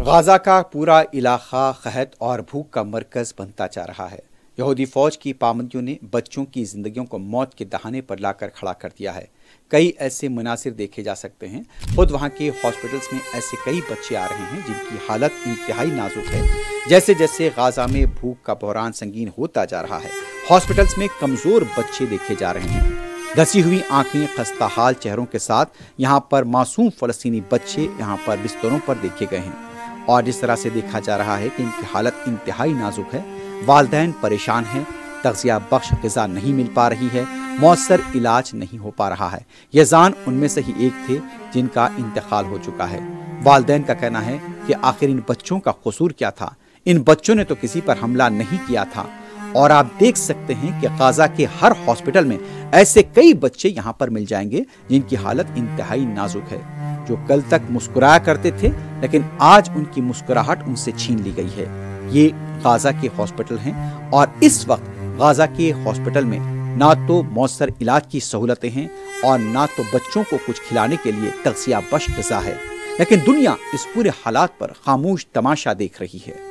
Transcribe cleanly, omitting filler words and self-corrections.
Gaza का पूरा इलाका क़हत और भूख का मरकज़ बनता जा रहा है। यहूदी फ़ौज की पाबंदियों ने बच्चों की ज़िंदगियों को मौत के दहाने पर लाकर खड़ा कर दिया है। कई ऐसे मुनासिर देखे जा सकते हैं। खुद वहाँ के हॉस्पिटल्स में ऐसे कई बच्चे आ रहे हैं जिनकी हालत इंतहाई नाजुक है। जैसे जैसे गाज़ा में भूख का बहरान संगीन होता जा रहा है, हॉस्पिटल्स में कमज़ोर बच्चे देखे जा रहे हैं। धसी हुई आंखें, खस्ता हाल चेहरों के साथ यहाँ पर मासूम फ़लस्तीनी बच्चे यहाँ पर बिस्तरों पर देखे गए हैं। और जिस तरह से देखा जा रहा है कि इनकी हालत इंतहाई नाजुक है, वालिदैन परेशान हैं, तग़ज़िया बख्श ग़िज़ा नहीं मिल पा रही है, मौसर इलाज नहीं हो पा रहा है। यज़ान उनमें से ही एक थे जिनका इंतकाल हो चुका है। वालिदैन का कहना है कि आखिर इन बच्चों का कसूर क्या था? इन बच्चों ने तो किसी पर हमला नहीं किया था। और आप देख सकते हैं कि गाज़ा के हर हॉस्पिटल में ऐसे कई बच्चे यहाँ पर मिल जाएंगे जिनकी हालत इंतहाई नाजुक है, जो कल तक मुस्कुराया करते थे लेकिन आज उनकी मुस्कुराहट उनसे छीन ली गई है। ये गाज़ा के हॉस्पिटल हैं और इस वक्त गाज़ा के हॉस्पिटल में ना तो मौसर इलाज की सहूलतें हैं और ना तो बच्चों को कुछ खिलाने के लिए तग़ज़िया बख्श ग़िज़ा है। लेकिन दुनिया इस पूरे हालात पर खामोश तमाशा देख रही है।